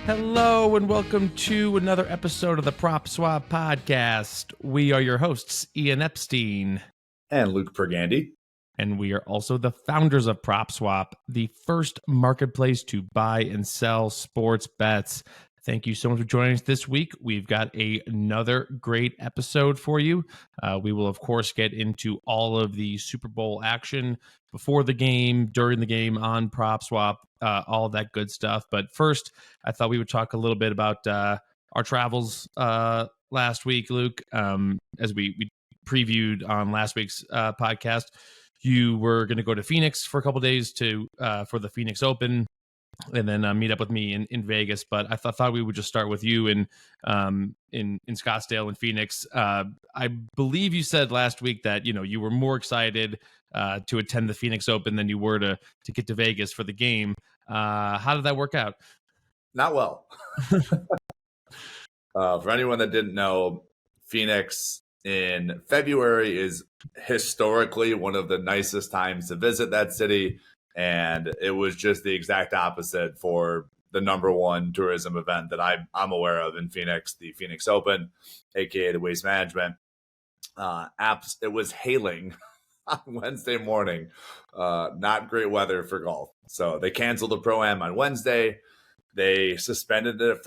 Hello and welcome to another episode of the PropSwap podcast. We are your hosts, Ian Epstein. And Luke Pergande. And we are also the founders of PropSwap, the first marketplace to buy and sell sports bets. Thank you so much for joining us this week. We've got another great episode for you. We will, of course, get into all of the Super Bowl action before the game, during the game, on PropSwap, all of that good stuff. But first, I thought we would talk a little bit about our travels last week, Luke. As we previewed on last week's podcast, you were going to go to Phoenix for a couple days for the Phoenix Open, and then meet up with me in Vegas. But I thought we would just start with you in Scottsdale and Phoenix. I believe you said last week that you were more excited to attend the Phoenix Open than you were to get to Vegas for the game. How did that work out? Not well. For anyone that didn't know, Phoenix in February is historically one of the nicest times to visit that city. And it was just the exact opposite for the number one tourism event that I'm aware of in Phoenix, the Phoenix Open, aka the Waste Management. It was hailing on Wednesday morning. Not great weather for golf. So they canceled the Pro-Am on Wednesday. They suspended it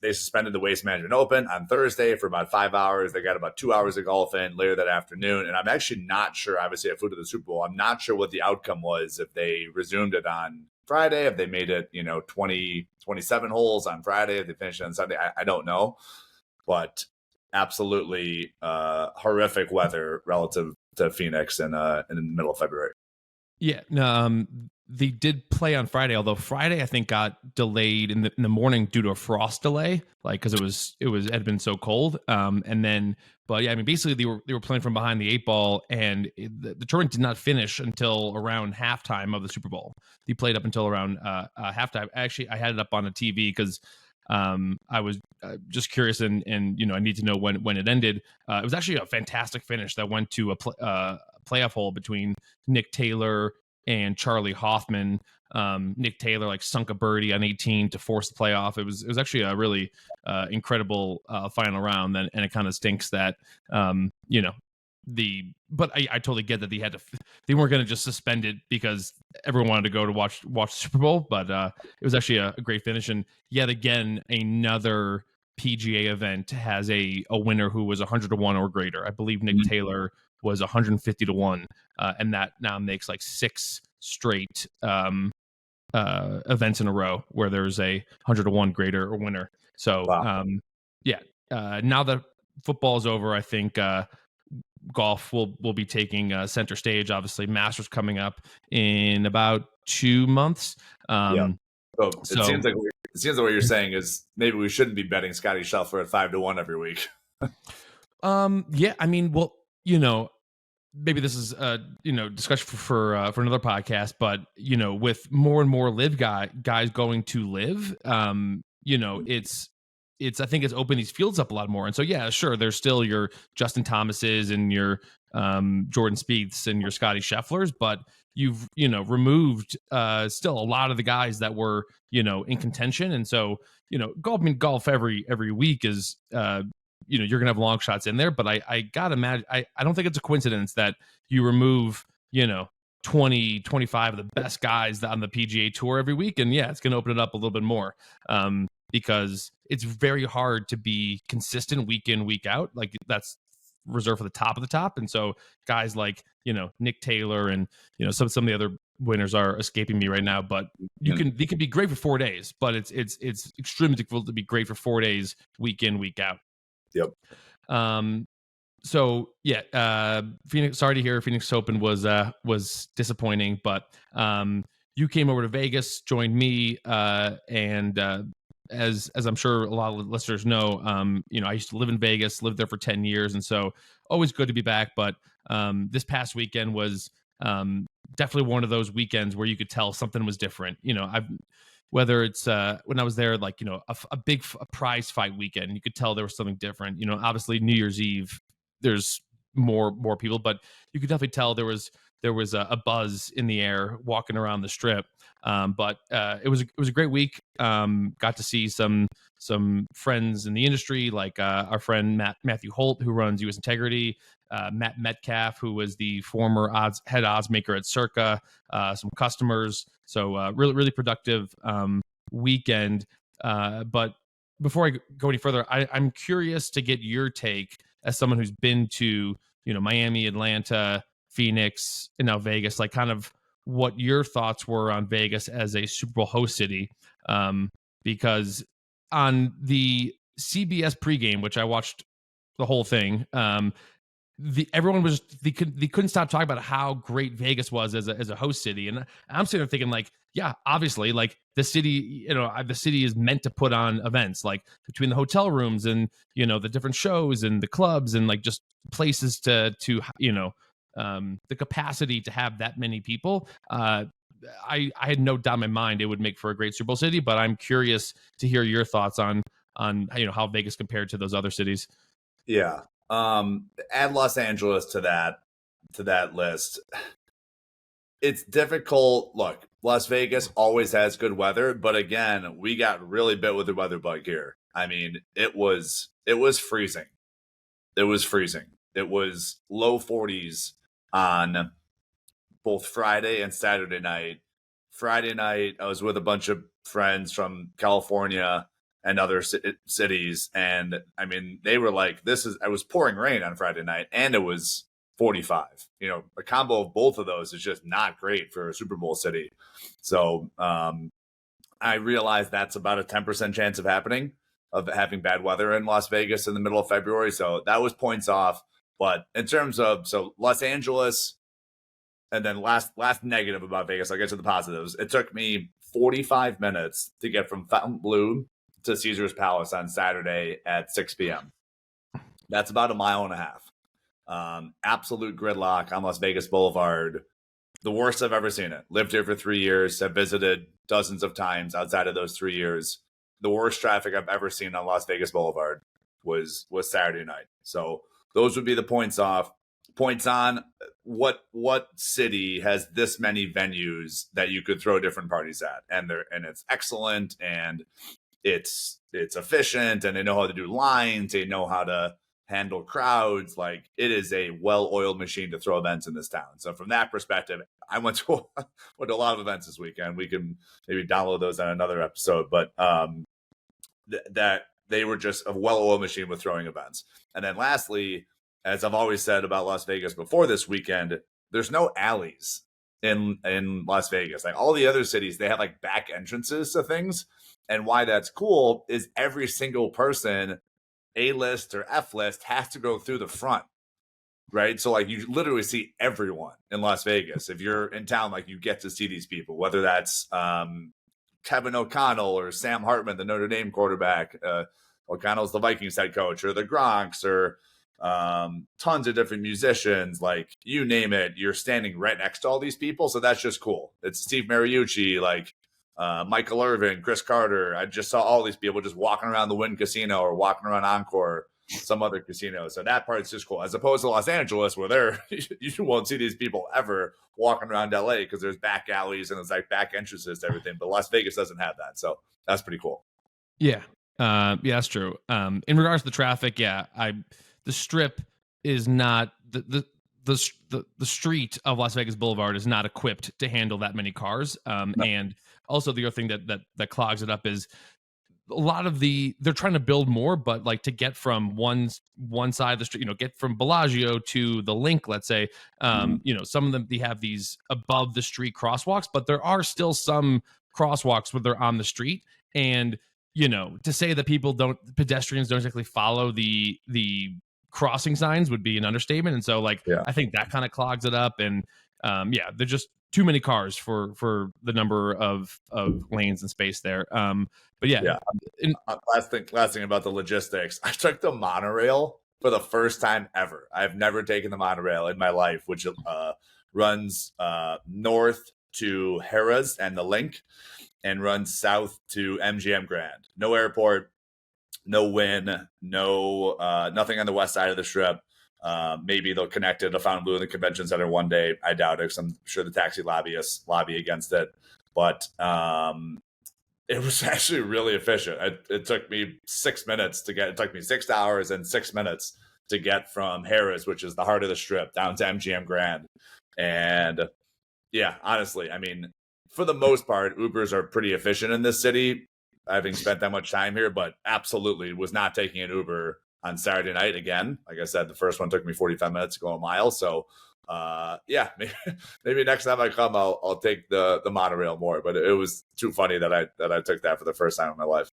they suspended the Waste Management Open on Thursday for about 5 hours. They got about 2 hours of golf in later that afternoon. And I'm actually not sure, obviously I flew to the Super Bowl. I'm not sure what the outcome was if they resumed it on Friday, if they made it, 27 holes on Friday, if they finished it on Sunday. I don't know. But absolutely horrific weather relative to Phoenix in the middle of February. Yeah, they did play on Friday, although Friday I think got delayed in the morning due to a frost delay, because it had been so cold. Basically they were playing from behind the 8 ball, and the tournament did not finish until around halftime of the Super Bowl. They played up until around halftime. Actually, I had it up on a TV because I was just curious, and I need to know when it ended. It was actually a fantastic finish that went to a playoff hole between Nick Taylor and Charlie Hoffman. Nick Taylor sunk a birdie on 18 to force the playoff. It was actually a really incredible final round. And it kind of stinks that but I totally get that they weren't going to just suspend it because everyone wanted to go to watch the Super Bowl. But it was actually a great finish. And yet again, another PGA event has a winner who was 100-1 or greater. I believe Nick Taylor was 150-1, and that now makes 6 straight events in a row where there's a 100-1 greater or winner. So wow. Now that football is over, I think golf will be taking center stage. Obviously, Masters coming up in about 2 months. It seems like what you're saying is maybe we shouldn't be betting Scotty Scheffler at 5-1 every week. Maybe this is discussion for another podcast, but with more and more live guys going to live, it's I think it's opened these fields up a lot more. And so yeah, sure, there's still your Justin Thomases and your Jordan Spieths and your Scotty Schefflers, but you've removed still a lot of the guys that were in contention. And so golf every week is you're gonna have long shots in there, but I gotta imagine I don't think it's a coincidence that you remove 20, 25 of the best guys on the PGA Tour every week. And yeah, it's gonna open it up a little bit more because it's very hard to be consistent week in, week out. That's reserved for the top of the top. And so guys like Nick Taylor and some of the other winners are escaping me right now, but they could be great for 4 days, but it's extremely difficult to be great for 4 days week in, week out. Yep. So yeah, Phoenix. Sorry to hear Phoenix Open was disappointing, but you came over to Vegas, joined me, and as I'm sure a lot of listeners know, I used to live in Vegas, lived there for 10 years, and so always good to be back. But this past weekend was definitely one of those weekends where you could tell something was different. Whether it's when I was there, a big prize fight weekend, you could tell there was something different. Obviously New Year's Eve, there's more people, but you could definitely tell there was a buzz in the air walking around the strip. But it was a great week. Got to see some friends in the industry, like our friend Matthew Holt, who runs U.S. Integrity, Matt Metcalf, who was the former head odds maker at Circa, some customers. So really productive weekend. But before I go any further, I'm curious to get your take as someone who's been to Miami, Atlanta, Phoenix, and now Vegas, like kind of what your thoughts were on Vegas as a Super Bowl host city. Because on the CBS pregame, which I watched the whole thing, everyone was they couldn't stop talking about how great Vegas was as a host city, and I'm sitting there thinking like, yeah, obviously, like the city, the city is meant to put on events, like between the hotel rooms and the different shows and the clubs and like just places to the capacity to have that many people. I had no doubt in my mind it would make for a great Super Bowl city, but I'm curious to hear your thoughts on how Vegas compared to those other cities. Yeah. Add Los Angeles to that list. It's difficult. Look, Las Vegas always has good weather, but again, we got really bit with the weather bug here. I mean, it was freezing. It was freezing. It was low 40s on both Friday and Saturday night. Friday night, I was with a bunch of friends from California and other cities. And I mean, they were like, I was pouring rain on Friday night and it was 45. A combo of both of those is just not great for a Super Bowl city. So I realized that's about a 10% chance of having bad weather in Las Vegas in the middle of February. So that was points off. But in terms of, Los Angeles, and then last negative about Vegas, I'll get to the positives. It took me 45 minutes to get from Fontainebleau to Caesar's Palace on Saturday at 6 p.m. That's about a mile and a half. Absolute gridlock on Las Vegas Boulevard. The worst I've ever seen it. Lived here for 3 years. Have visited dozens of times outside of those 3 years. The worst traffic I've ever seen on Las Vegas Boulevard was Saturday night. So those would be the points off. Points on, what city has this many venues that you could throw different parties at, and it's excellent, and it's efficient, and they know how to do lines, they know how to handle crowds. Like, it is a well-oiled machine to throw events in this town. So from that perspective, I went to a lot of events this weekend. We can maybe download those on another episode, but that they were just a well-oiled machine with throwing events. And then lastly, as I've always said about Las Vegas before this weekend, there's no alleys in Las Vegas. Like all the other cities, they have like back entrances to things. And why that's cool is every single person, A-list or F-list, has to go through the front, right? So like you literally see everyone in Las Vegas. If you're in town, like you get to see these people, whether that's Kevin O'Connell or Sam Hartman, the Notre Dame quarterback. O'Connell's the Vikings head coach, or the Gronks, or tons of different musicians, like you name it, you're standing right next to all these people. So that's just cool. It's Steve Mariucci, like Michael Irvin, Chris Carter. I just saw all these people just walking around the Wynn Casino or walking around Encore, some other casino. So that part's just cool, as opposed to Los Angeles, where you won't see these people ever walking around LA because there's back alleys and it's like back entrances to everything. But Las Vegas doesn't have that. So that's pretty cool. Yeah. Yeah, that's true. In regards to the traffic, yeah, the strip is not the street of Las Vegas Boulevard is not equipped to handle that many cars. No. And also the other thing that clogs it up is a lot of they're trying to build more, but like to get from one side of the street, get from Bellagio to the Link, let's say, some of them, they have these above the street crosswalks, but there are still some crosswalks where they're on the street. And, to say that pedestrians don't exactly follow the crossing signs would be an understatement. And so I think that kind of clogs it up. And they're just too many cars for the number of lanes and space there. But yeah. Last thing about the logistics. I took the monorail for the first time ever. I've never taken the monorail in my life, which runs north to Harrah's and the Link, and runs south to MGM Grand. No airport, no Wynn, no nothing on the west side of the strip. Maybe they'll connect it to Fontainebleau in the convention center one day. I doubt it, 'cause I'm sure the taxi lobbyists lobby against it. But it was actually really efficient. It took me 6 minutes to get. It took me 6 hours and 6 minutes to get from Harris, which is the heart of the Strip, down to MGM Grand. And yeah, honestly, I mean, for the most part, Ubers are pretty efficient in this city, having spent that much time here, but absolutely was not taking an Uber on Saturday night again. Like I said, the first one took me 45 minutes to go a mile. So yeah, maybe next time I come, I'll take the monorail more. But it was too funny that I took that for the first time in my life.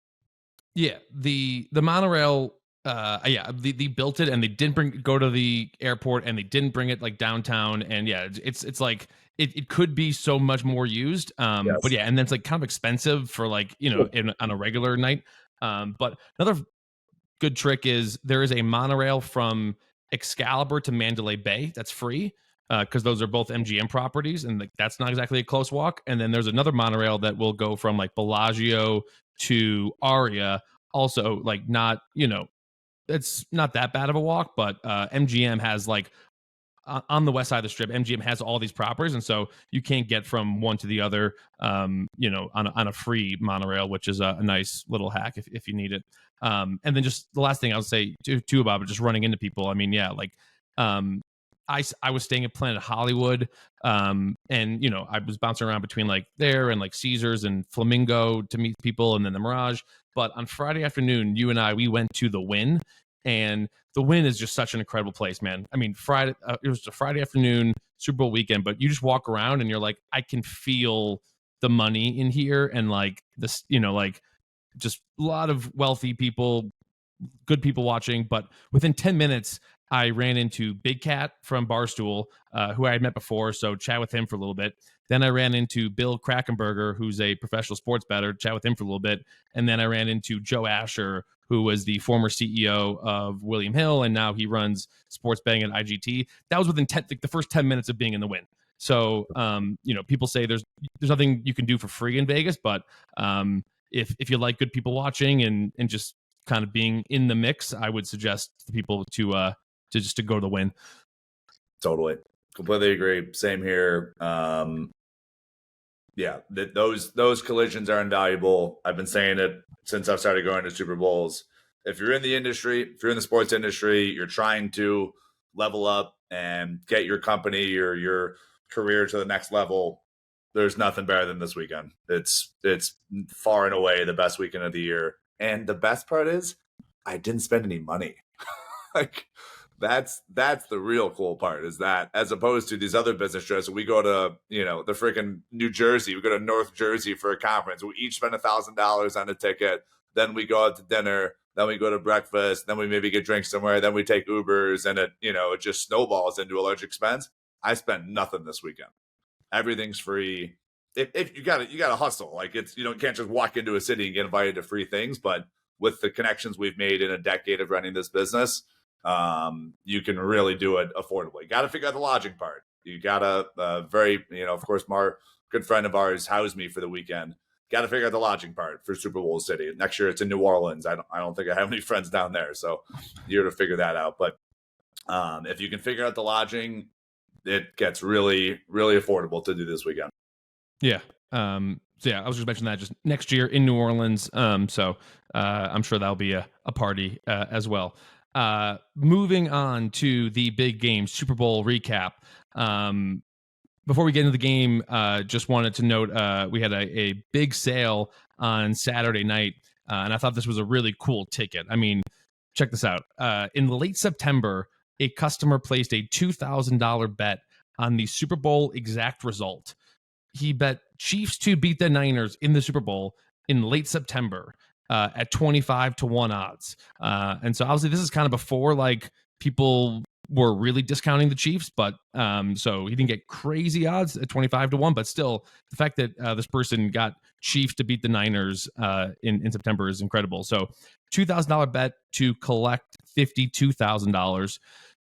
Yeah, the monorail. Yeah, they built it and they didn't go to the airport and they didn't bring it like downtown. And yeah, it's like it could be so much more used. Yes. But yeah, and then it's like kind of expensive for like on a regular night. But another good trick is there is a monorail from Excalibur to Mandalay Bay that's free, because those are both MGM properties, and like that's not exactly a close walk. And then there's another monorail that will go from like Bellagio to Aria, also like not it's not that bad of a walk, but MGM has like on the west side of the Strip, MGM has all these properties, and so you can't get from one to the other, on a free monorail, which is a nice little hack if you need it. And then just the last thing I'll say too about it, just running into people. I mean, yeah, like I was staying at Planet Hollywood, and I was bouncing around between like there and like Caesars and Flamingo to meet people, and then the Mirage. But on Friday afternoon, you and we went to the Wynn, and the Wynn is just such an incredible place, man. I mean, Friday it was a Friday afternoon, Super Bowl weekend, but you just walk around and you're like, I can feel the money in here, and like this, like just a lot of wealthy people, good people watching. But within 10 minutes, I ran into Big Cat from Barstool, who I had met before, so chat with him for a little bit. Then I ran into Bill Krakenberger, who's a professional sports bettor, chat with him for a little bit. And then I ran into Joe Asher, who was the former CEO of William Hill, and now he runs sports betting at IGT. That was within the first 10 minutes of being in the Wynn. So, people say there's nothing you can do for free in Vegas, but if you like good people watching and just kind of being in the mix, I would suggest to people to go to the Wynn. Totally. Completely agree. Same here. Yeah, those collisions are invaluable. I've been saying it since I've started going to Super Bowls. If you're in the industry, if you're in the sports industry, you're trying to level up and get your company or your career to the next level, there's nothing better than this weekend. It's far and away the best weekend of the year. And the best part is I didn't spend any money. Like that's the real cool part, is that as opposed to these other business trips, we go to, the freaking New Jersey, we go to North Jersey for a conference. We each spend $1,000 on a ticket. Then we go out to dinner. Then we go to breakfast. Then we maybe get drinks somewhere. Then we take Ubers, and it just snowballs into a large expense. I spent nothing this weekend. Everything's free. If you gotta hustle. Like you can't just walk into a city and get invited to free things. But with the connections we've made in a decade of running this business, you can really do it affordably. Got to figure out the lodging part. You got to of course, good friend of ours housed me for the weekend. Got to figure out the lodging part for Super Bowl City. Next year it's in New Orleans. I don't think I have any friends down there, so you're to figure that out. But if you can figure out the lodging, it gets really, really affordable to do this weekend. Yeah. So yeah, I was just mentioning that just next year in New Orleans. So I'm sure that'll be a party as well. Moving on to the big game, Super Bowl recap. Before we get into the game, just wanted to note we had a big sale on Saturday night, and I thought this was a really cool ticket. I mean, check this out. In late September, a customer placed a $2,000 bet on the Super Bowl exact result. He bet Chiefs to beat the Niners in the Super Bowl in late September at 25-1 odds. And so obviously this is kind of before like people were really discounting the Chiefs, but so he didn't get crazy odds at 25-1, but still the fact that this person got Chiefs to beat the Niners in September is incredible. So $2,000 bet to collect $52,000.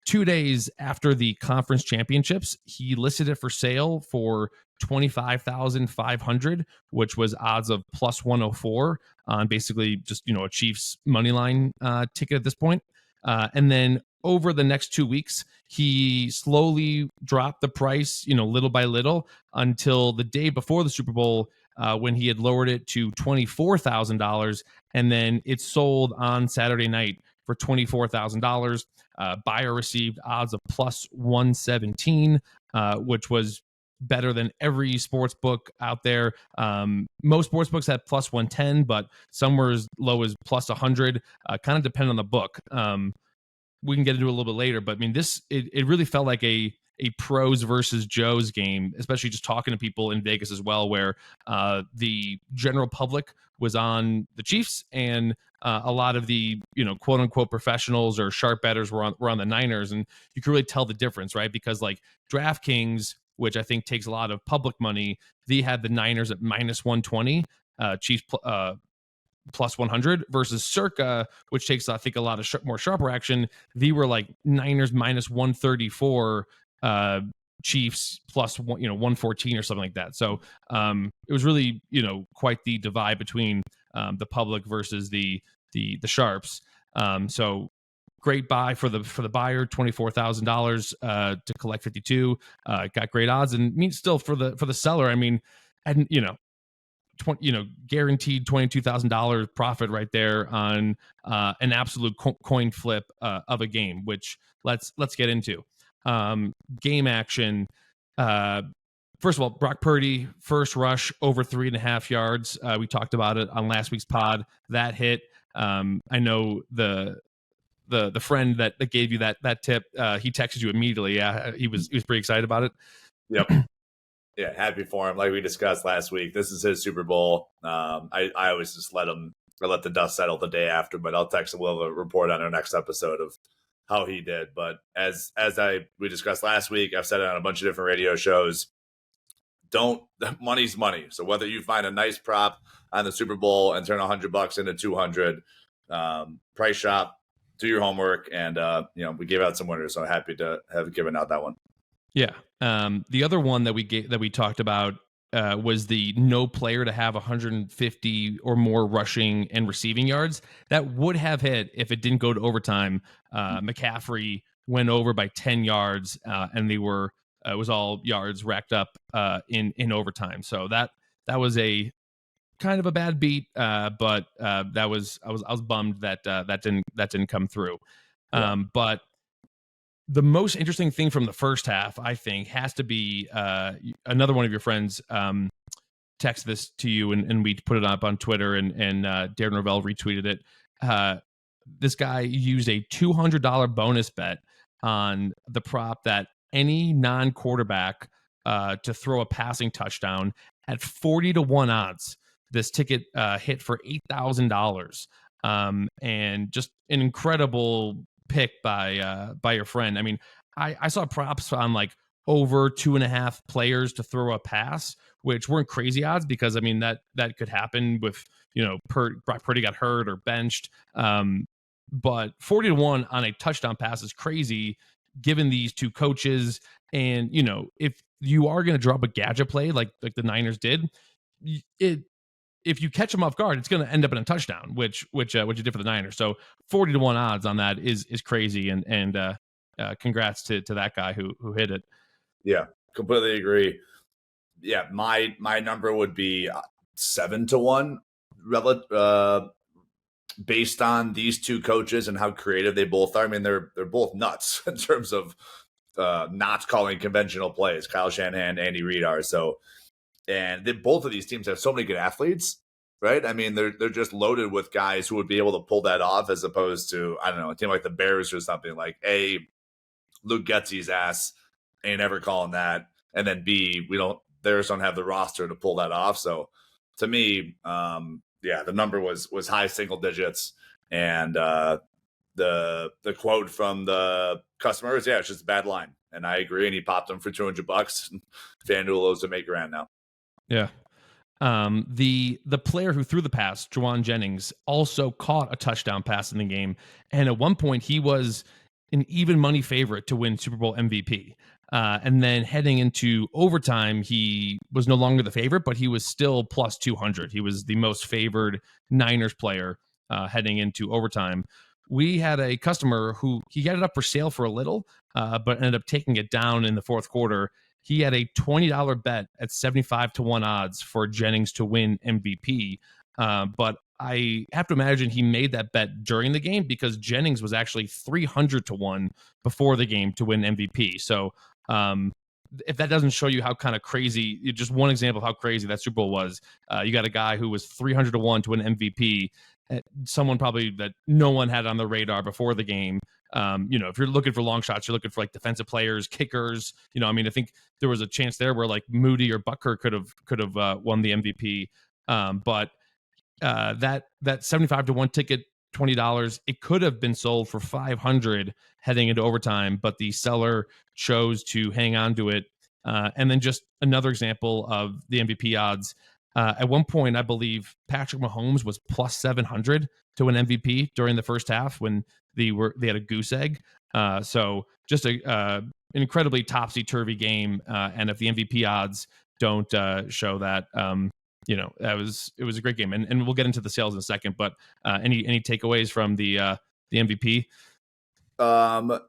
2 days after the conference championships, he listed it for sale for $25,500, which was odds of plus 104 on basically just a Chiefs money line ticket at this point. And then over the next 2 weeks, he slowly dropped the price, little by little, until the day before the Super Bowl, when he had lowered it to $24,000, and then it sold on Saturday night for $24,000. Buyer received odds of plus 117, which was better than every sports book out there. Most sports books had plus 110, but some were as low as plus 100. Kind of depend on the book. We can get into it a little bit later, but I mean, it really felt like a pros versus Joes game, especially just talking to people in Vegas as well, where the general public was on the Chiefs, and a lot of the quote unquote professionals or sharp bettors were on the Niners, and you could really tell the difference, right? Because like DraftKings, which I think takes a lot of public money, they had the Niners at minus 120, Chiefs plus 100, versus Circa, which takes I think a lot of more sharper action. They were like Niners minus 134, Chiefs plus 114 or something like that. So it was really quite the divide between the public versus the sharps. So great buy for the buyer, $24,000 to collect 52. Got great odds, and still for the seller, I mean, and guaranteed $22,000 profit right there on an absolute coin flip of a game, which let's get into. Game action. First of all, Brock Purdy, first rush over 3.5 yards. We talked about it on last week's pod. That hit. I know the friend that gave you that tip, he texted you immediately. Yeah, he was pretty excited about it. Yep. Yeah, happy for him. Like we discussed last week, this is his Super Bowl. I always just let the dust settle the day after, but I'll text him. We'll have a report on our next episode of how he did. But as we discussed last week, I've said it on a bunch of different radio shows. Money's money. So whether you find a nice prop on the Super Bowl and turn $100 into 200, price shop, do your homework, and we gave out some winners. So happy to have given out that one. Yeah. The other one that we talked about was the no player to have 150 or more rushing and receiving yards. That would have hit if it didn't go to overtime. McCaffrey went over by 10 yards, and it was all yards racked up in overtime. So that was a kind of a bad beat, but I was bummed that didn't come through. Yeah. But the most interesting thing from the first half, I think, has to be another one of your friends text this to you, and we put it up on Twitter, and Darren Ravel retweeted it. This guy used a $200 bonus bet on the prop that any non-quarterback to throw a passing touchdown at 40-1 odds. This ticket hit for $8,000, and just an incredible pick by your friend. I mean, I saw props on like over 2.5 players to throw a pass, which weren't crazy odds, because I mean that could happen with Brock Purdy got hurt or benched. But 40-1 on a touchdown pass is crazy, given these two coaches. And if you are going to drop a gadget play like the Niners did, if you catch them off guard, it's going to end up in a touchdown, which you did for the Niners. So 40-1 odds on that is crazy, and congrats to that guy who hit it. Yeah, completely agree. Yeah, my number would be 7-1, based on these two coaches and how creative they both are. I mean, they're both nuts in terms of not calling conventional plays. Kyle Shanahan, Andy Reid are so. And both of these teams have so many good athletes, right? I mean, they're just loaded with guys who would be able to pull that off, as opposed to, I don't know, a team like the Bears or something. Like, A, Luke Getsy's ass ain't ever calling that, and then B, Bears don't have the roster to pull that off. So to me, the number was high single digits, and the quote from the customer is, it's just a bad line, and I agree. And he popped them for $200. FanDuel owes him $8,000 now. Yeah. The player who threw the pass, Jauan Jennings, also caught a touchdown pass in the game, and at one point he was an even money favorite to win Super Bowl MVP. And then heading into overtime, he was no longer the favorite, but he was still plus 200. He was the most favored Niners player heading into overtime. we had a customer who he had it up for sale for a little, but ended up taking it down in the fourth quarter. He had a $20 bet at 75-1 odds for Jennings to win MVP. But I have to imagine he made that bet during the game because Jennings was actually 300-1 before the game to win MVP. So if that doesn't show you how kind of crazy, just one example of how crazy that Super Bowl was, you got a guy who was 300-1 to win MVP, someone probably that no one had on the radar before the game. If you're looking for long shots, you're looking for like defensive players, kickers. I think there was a chance there where like Moody or Butker could have won the MVP. But that 75-1 ticket, $20, it could have been sold for $500 heading into overtime, but the seller chose to hang on to it. And then just another example of the MVP odds. At one point, I believe Patrick Mahomes was plus 700 to win MVP during the first half when they had a goose egg. So just an incredibly topsy-turvy game. And if the MVP odds don't show that, it was a great game. And we'll get into the sales in a second. But any takeaways from the MVP? The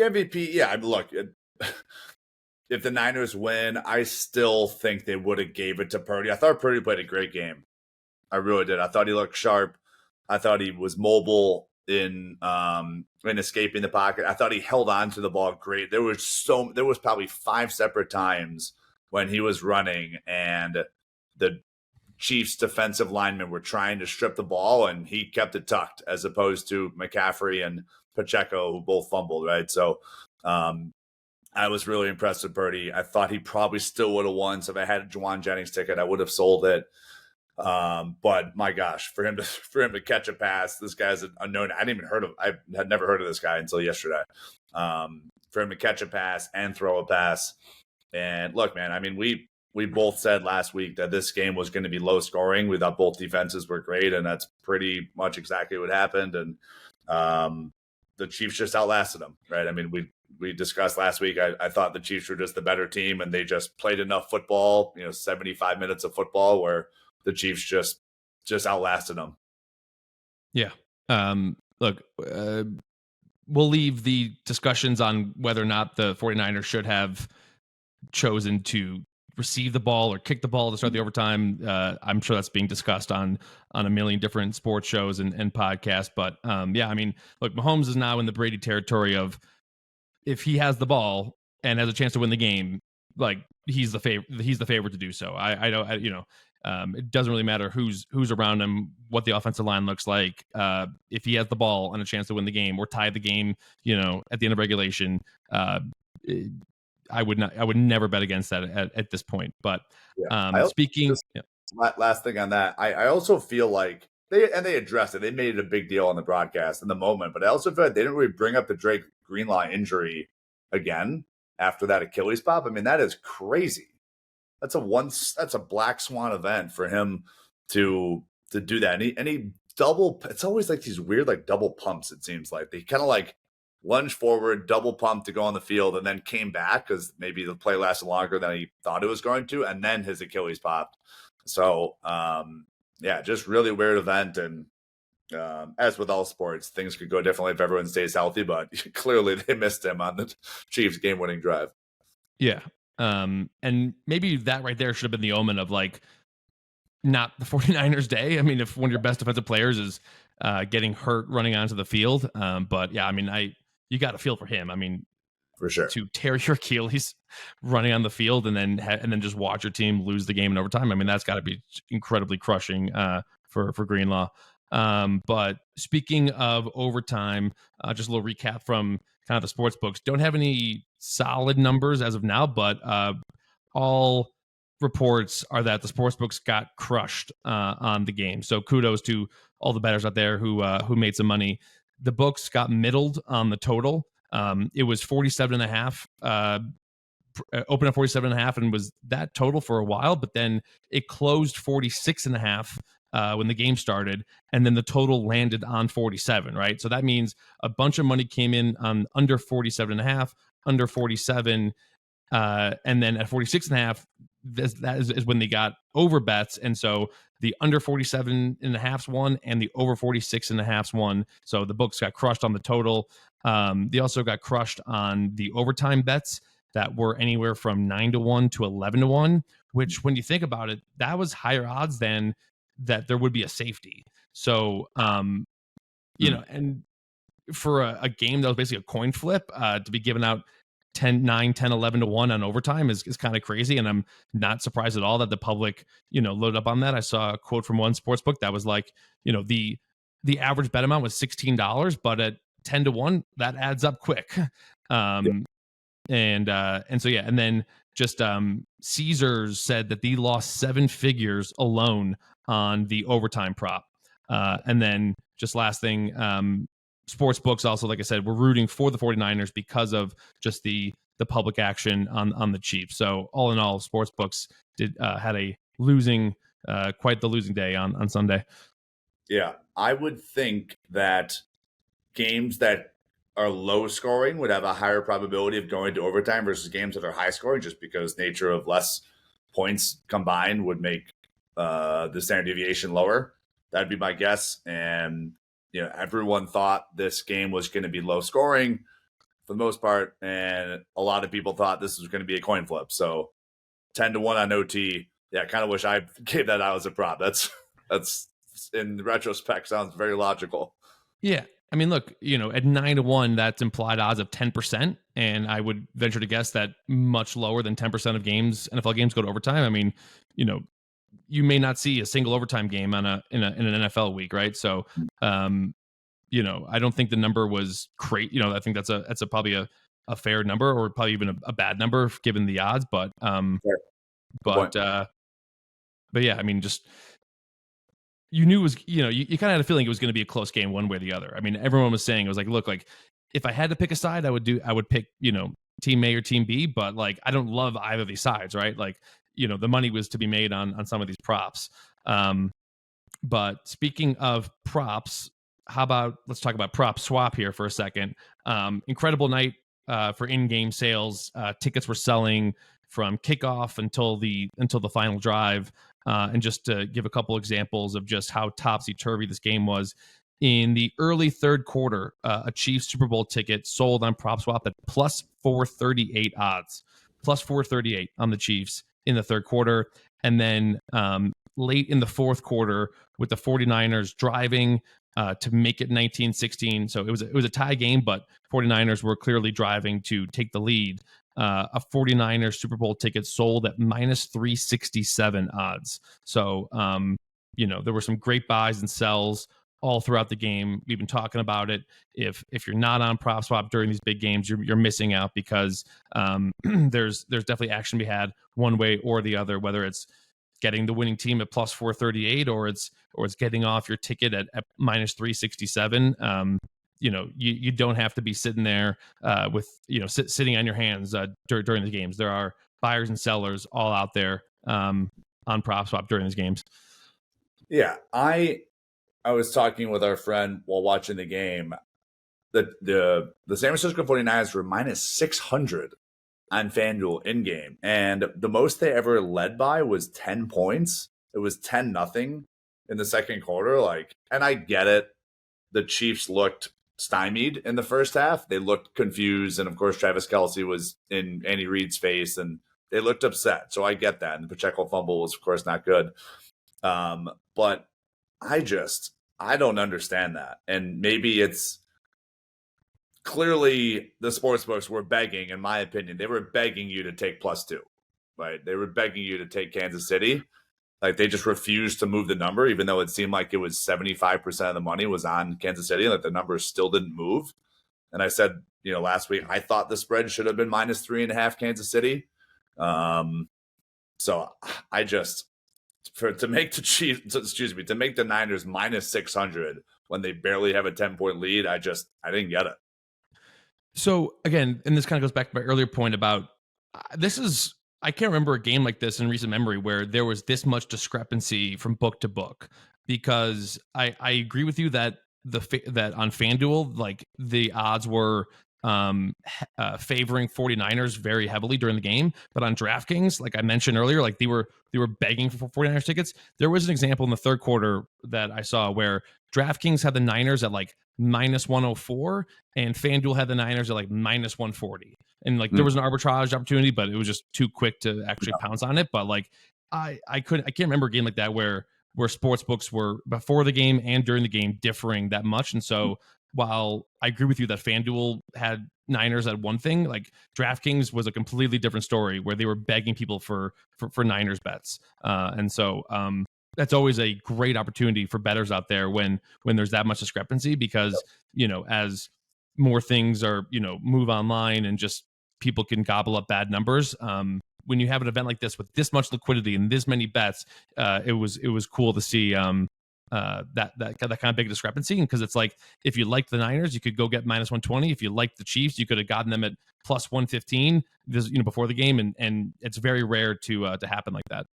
MVP, yeah. Look, if the Niners win, I still think they would have gave it to Purdy. I thought Purdy played a great game. I really did. I thought he looked sharp. I thought he was mobile in escaping the pocket. I thought he held on to the ball great. There was probably 5 separate times when he was running and the Chiefs defensive linemen were trying to strip the ball and he kept it tucked, as opposed to McCaffrey and Pacheco, who both fumbled, right? So I was really impressed with Purdy. I thought he probably still would have won. So if I had a Jauan Jennings ticket, I would have sold it. But my gosh, for him to catch a pass, this guy's unknown. I had never heard of this guy until yesterday. For him to catch a pass and throw a pass. And look, man, I mean, we both said last week that this game was going to be low scoring. We thought both defenses were great, and that's pretty much exactly what happened. And the Chiefs just outlasted them, right? I mean, we discussed last week, I thought the Chiefs were just the better team and they just played enough football, 75 minutes of football where the Chiefs just outlasted them. Yeah. Look, we'll leave the discussions on whether or not the 49ers should have chosen to receive the ball or kick the ball to start the overtime. I'm sure that's being discussed on a million different sports shows and podcasts. But yeah, I mean, look, Mahomes is now in the Brady territory of, if he has the ball and has a chance to win the game, like he's the favorite to do so. I don't, it doesn't really matter who's around him, what the offensive line looks like. If he has the ball and a chance to win the game or tie the game, at the end of regulation, I would never bet against that at this point. But speaking, last thing on that, I also feel like they addressed it. They made it a big deal on the broadcast in the moment, but I also feel like they didn't really bring up the Drake Greenlaw injury again after that Achilles pop. I mean, that is crazy. That's a black swan event for him to do that. And he double. It's always like these weird like double pumps. It seems like they kind of like lunge forward, double pump to go on the field, and then came back because maybe the play lasted longer than he thought it was going to, and then his Achilles popped. So yeah, just really weird event. And as with all sports, things could go differently if everyone stays healthy, but clearly they missed him on the Chiefs game-winning drive. Yeah. And maybe that right there should have been the omen of like not the 49ers day. I mean, if one of your best defensive players is getting hurt running onto the field. But yeah, I mean, you got to feel for him. I mean, for sure, to tear your Achilles running on the field and then just watch your team lose the game in overtime. I mean, that's got to be incredibly crushing for Greenlaw. But speaking of overtime, just a little recap from kind of the sports books. Don't have any solid numbers as of now, but all reports are that the sports books got crushed on the game. So kudos to all the bettors out there who made some money. The books got middled on the total. It was 47.5. Opened at 47.5 and was that total for a while, but then it closed 46.5 when the game started, and then the total landed on 47. Right, so that means a bunch of money came in on under 47.5, under 47, and then at 46.5, that is when they got over bets, and so the under 47 and a halfs won and the over 46 and a halfs won. So the books got crushed on the total. They also got crushed on the overtime bets that were anywhere from 9-1 to 11-1, which when you think about it, that was higher odds than that there would be a safety. So, and for a game that was basically a coin flip, to be given out 10, 9, 10, 11-1 on overtime is kind of crazy. And I'm not surprised at all that the public, loaded up on that. I saw a quote from one sports book that was like, the average bet amount was $16, but at 10-1, that adds up quick. And so yeah, and then just Caesars said that they lost 7 figures alone on the overtime prop. And then just last thing, sports books also, like I said, we're rooting for the 49ers because of just the public action on the Chiefs. So all in all, sports books had a quite the losing day on Sunday. Yeah, I would think that games that are low scoring would have a higher probability of going to overtime versus games that are high scoring, just because nature of less points combined would make the standard deviation lower. That'd be my guess. And everyone thought this game was going to be low scoring for the most part, and a lot of people thought this was going to be a coin flip. So 10-1 on OT. Yeah, I kind of wish I gave that out as a prop. That's in retrospect sounds very logical. Yeah. I mean, look, at 9-1, that's implied odds of 10%. And I would venture to guess that much lower than 10% of NFL games go to overtime. I mean, you may not see a single overtime game in an NFL week, right? So, I don't think the number was great. I think that's probably a fair number, or probably even a bad number given the odds. But yeah, I mean, just you knew it was, you kind of had a feeling it was going to be a close game one way or the other. I mean, everyone was saying it was like, look, like if I had to pick a side, I would pick, team A or team B, but like I don't love either of these sides, right? Like, the money was to be made on some of these props. But speaking of props, let's talk about PropSwap here for a second. Incredible night for in-game sales. Tickets were selling from kickoff until the final drive. And just to give a couple examples of just how topsy-turvy this game was, in the early third quarter, a Chiefs Super Bowl ticket sold on PropSwap at plus 438 odds, plus 438 on the Chiefs in the third quarter. And then late in the fourth quarter, with the 49ers driving to make it 19-16. So it was a tie game, but 49ers were clearly driving to take the lead. A 49ers Super Bowl ticket sold at minus 367 odds. So, there were some great buys and sells all throughout the game. We've been talking about it. If you're not on PropSwap during these big games, you're missing out, because there's definitely action to be had one way or the other, whether it's getting the winning team at plus 438 or it's getting off your ticket at minus 367. You don't have to be sitting there with sitting on your hands during the games. There are buyers and sellers all out there on PropSwap during these games. Yeah, I was talking with our friend while watching the game. The San Francisco 49ers were minus 600 on FanDuel in game, and the most they ever led by was 10 points. It was 10-0 in the second quarter. And I get it. The Chiefs looked stymied in the first half. They looked confused, and of course Travis Kelce was in Andy Reid's face, and they looked upset. So I get that. And the Pacheco fumble was, of course, not good. But I don't understand that. And maybe it's clearly the sportsbooks were begging, in my opinion, they were begging you to take +2, right? They were begging you to take Kansas City. Like, they just refused to move the number, even though it seemed like it was 75% of the money was on Kansas City, and that the number still didn't move. And I said, last week, I thought the spread should have been minus 3.5 Kansas City. So I just, to make the Niners minus 600 when they barely have a 10-point lead, I didn't get it. So again, and this kind of goes back to my earlier point about I can't remember a game like this in recent memory where there was this much discrepancy from book to book, because I agree with you that that on FanDuel, like, the odds were favoring 49ers very heavily during the game. But on DraftKings, like I mentioned earlier, like they were begging for 49ers tickets. There was an example in the third quarter that I saw where DraftKings had the Niners at like minus 104 and FanDuel had the Niners at like minus 140. And like there was an arbitrage opportunity, but it was just too quick to actually pounce on it. But like I can't remember a game like that where sports books were before the game and during the game differing that much. And so while I agree with you that FanDuel had Niners at one thing, like DraftKings was a completely different story where they were begging people for Niners bets. And so that's always a great opportunity for bettors out there when there's that much discrepancy, because as more things are move online and just people can gobble up bad numbers. When you have an event like this with this much liquidity and this many bets, it was cool to see that kind of big discrepancy. And because it's like, if you like the Niners, you could go get minus 120. If you like the Chiefs, you could have gotten them at plus 115 before the game, and it's very rare to happen like that.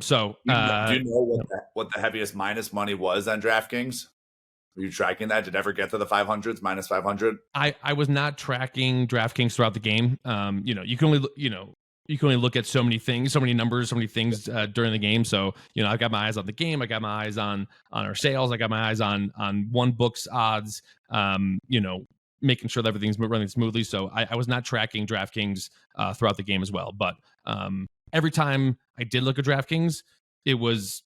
So do you know what the heaviest minus money was on DraftKings? Were you tracking that? Did it ever get to the 500s, minus 500? I was not tracking DraftKings throughout the game. You can only look at so many things, so many numbers, so many things during the game. So I got my eyes on the game. I got my eyes on our sales. I got my eyes on one book's odds. Making sure that everything's running smoothly. So I was not tracking DraftKings throughout the game as well. But every time I did look at DraftKings, it was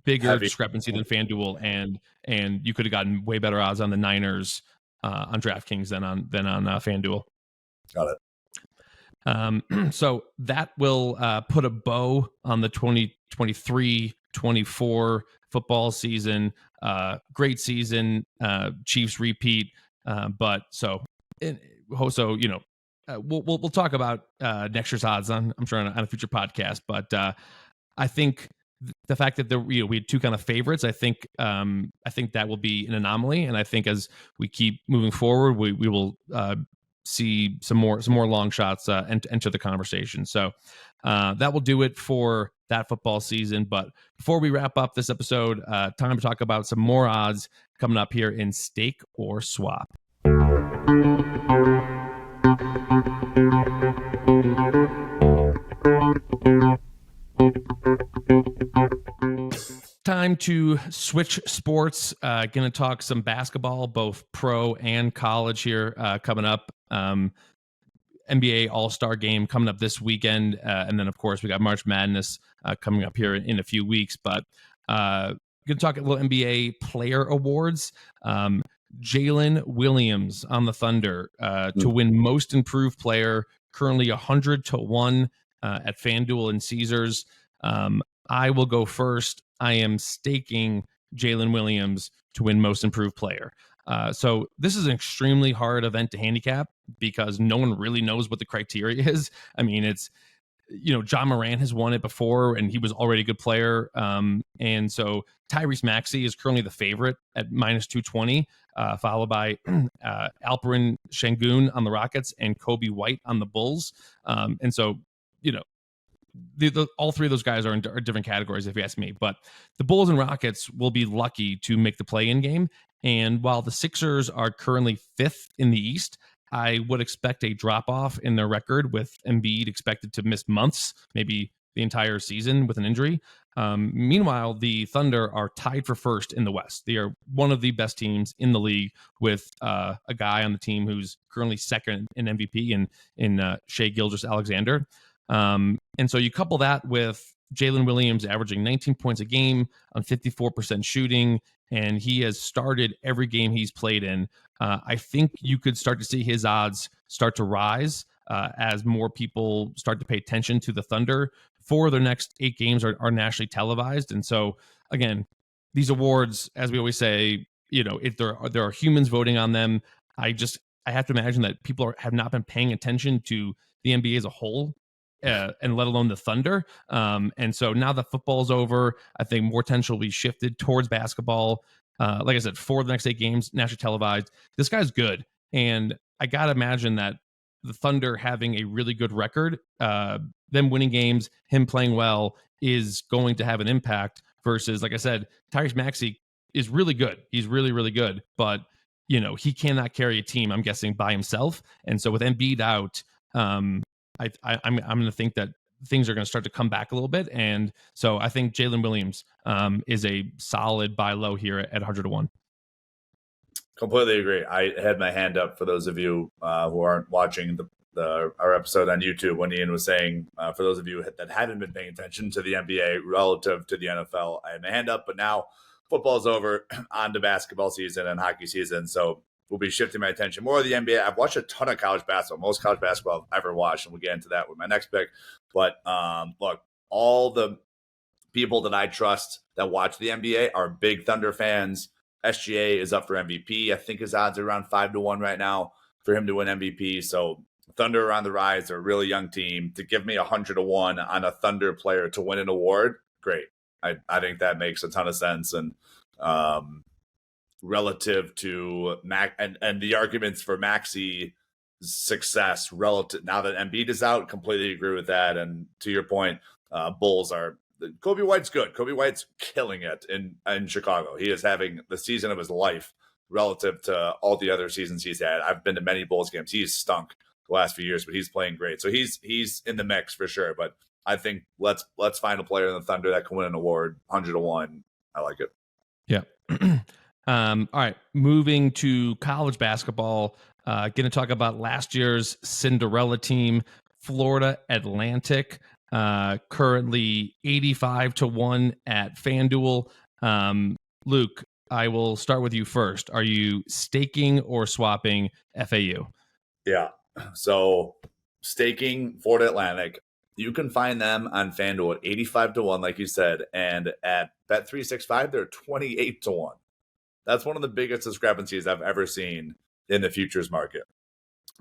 bigger discrepancy than FanDuel, and you could have gotten way better odds on the Niners on DraftKings than on FanDuel. Got it. So that will put a bow on the 2023-24 football season. Great season. Chiefs repeat. But we'll talk about next year's odds I'm sure on a future podcast. But I think the fact that we had two kind of favorites, I think that will be an anomaly, and I think as we keep moving forward, we will see some more long shots enter the conversation. So that will do it for that football season. But before we wrap up this episode, time to talk about some more odds coming up here in Stake or Swap. Time to switch sports. Going to talk some basketball, both pro and college here coming up. NBA All-Star Game coming up this weekend. And then, of course, we got March Madness coming up here in a few weeks. But going to talk a little NBA Player Awards. Jalen Williams on the Thunder to win Most Improved Player, currently 100-1 at FanDuel and Caesars. I will go first. I am staking Jalen Williams to win Most Improved Player. So this is an extremely hard event to handicap because no one really knows what the criteria is. I mean, it's, John Moran has won it before and he was already a good player. And so Tyrese Maxey is currently the favorite at minus 220, followed by Alperen Şengün on the Rockets and Kobe White on the Bulls. And so, all three of those guys are in different categories, if you ask me. But the Bulls and Rockets will be lucky to make the play-in game. And while the Sixers are currently 5th in the East, I would expect a drop-off in their record, with Embiid expected to miss months, maybe the entire season with an injury. Meanwhile, the Thunder are tied for first in the West. They are one of the best teams in the league, with a guy on the team who's currently second in MVP in Shai Gilgeous-Alexander. And so you couple that with Jalen Williams averaging 19 points a game on 54% shooting, and he has started every game he's played in. I think you could start to see his odds start to rise as more people start to pay attention to the Thunder. 4 of their next 8 games are nationally televised. And so, again, these awards, as we always say, if there are humans voting on them, I have to imagine that people have not been paying attention to the NBA as a whole. And let alone the Thunder. And so now that football's over, I think more attention will be shifted towards basketball. Like I said, 4 of the next 8 games, nationally televised. This guy's good. And I got to imagine that the Thunder having a really good record, them winning games, him playing well, is going to have an impact versus, like I said, Tyrese Maxey is really good. He's really, really good, but he cannot carry a team, I'm guessing, by himself. And so with Embiid out, I'm going to think that things are going to start to come back a little bit. And so I think Jalen Williams is a solid buy low here at 100-1. Completely agree. I had my hand up for those of you who aren't watching our episode on YouTube when Ian was saying, for those of you that haven't been paying attention to the NBA relative to the NFL, I had my hand up, but now football's over, on to basketball season and hockey season. So we'll be shifting my attention more to the NBA. I've watched a ton of college basketball, most college basketball I've ever watched, and we'll get into that with my next pick. But look, all the people that I trust that watch the NBA are big Thunder fans. SGA is up for MVP. I think his odds are around 5-1 right now for him to win MVP. So Thunder are on the rise. They're a really young team. To give me 100-1 on a Thunder player to win an award, great. I think that makes a ton of sense. And relative to Mac and the arguments for Maxey's success relative now that Embiid is out, completely agree with that. And to your point, Bulls are. Kobe White's good. Kobe White's killing it in Chicago. He is having the season of his life relative to all the other seasons he's had. I've been to many Bulls games. He's stunk the last few years, but he's playing great. So he's in the mix for sure. But I think let's find a player in the Thunder that can win an award. 100-1. I like it. Yeah. All right. Moving to college basketball. Going to talk about last year's Cinderella team, Florida Atlantic. Currently 85-1 at FanDuel. Luke, I will start with you first. Are you staking or swapping FAU? Yeah. So staking Florida Atlantic. You can find them on FanDuel at 85-1, like you said, and at Bet365 they're 28-1. That's one of the biggest discrepancies I've ever seen in the futures market.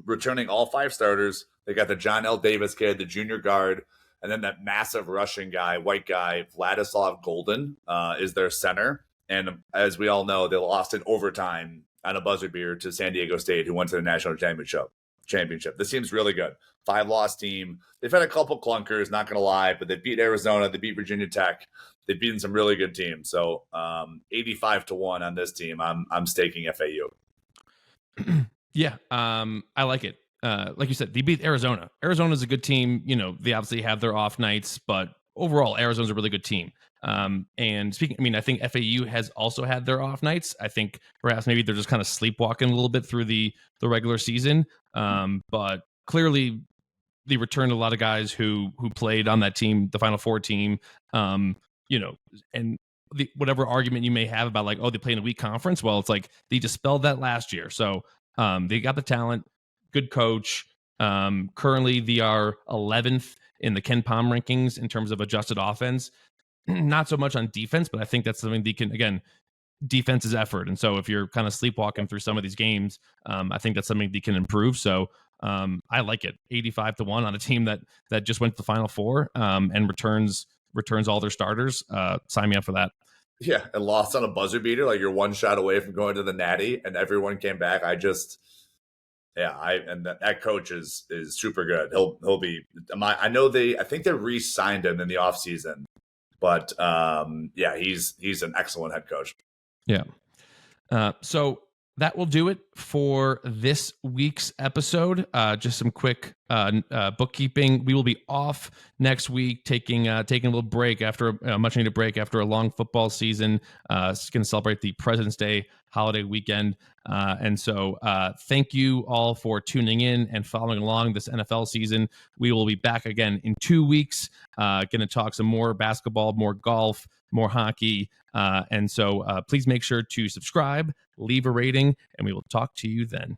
Returning all 5 starters, they got the John L. Davis kid, the junior guard. And then that massive Russian guy, white guy, Vladislav Golden, is their center. And as we all know, they lost in overtime on a buzzer beater to San Diego State, who went to the national championship. This team's really good. 5-loss team. They've had a couple clunkers, not going to lie, but they beat Arizona. They beat Virginia Tech. They've beaten some really good teams. So 85-1 on this team. I'm staking FAU. Yeah, I like it. Like you said, they beat Arizona. Arizona's a good team. They obviously have their off nights, but overall, Arizona's a really good team. And speaking, I think FAU has also had their off nights. I think perhaps maybe they're just kind of sleepwalking a little bit through the regular season. But clearly, they returned a lot of guys who played on that team, the Final Four team. And whatever argument you may have about like, oh, they play in a weak conference. Well, it's like they dispelled that last year. So they got the talent. Good coach. Currently, they are 11th in the Ken Pom rankings in terms of adjusted offense. Not so much on defense, but I think that's something they can, again, defense is effort. And so if you're kind of sleepwalking through some of these games, I think that's something they can improve. So I like it. 85-1 on a team that just went to the Final Four and returns all their starters. Sign me up for that. Yeah, and lost on a buzzer beater. Like you're one shot away from going to the Natty, and everyone came back. That coach is super good. He'll be. I think they re-signed him in the offseason, but he's an excellent head coach. Yeah. So that will do it for this week's episode. Just some quick bookkeeping. We will be off next week, taking a little break after a much needed break after a long football season. It's going to celebrate the President's Day holiday weekend. And so thank you all for tuning in and following along this NFL season. We will be back again in 2 weeks. Going to talk some more basketball, more golf, more hockey. And so please make sure to subscribe, leave a rating, and we will talk to you then.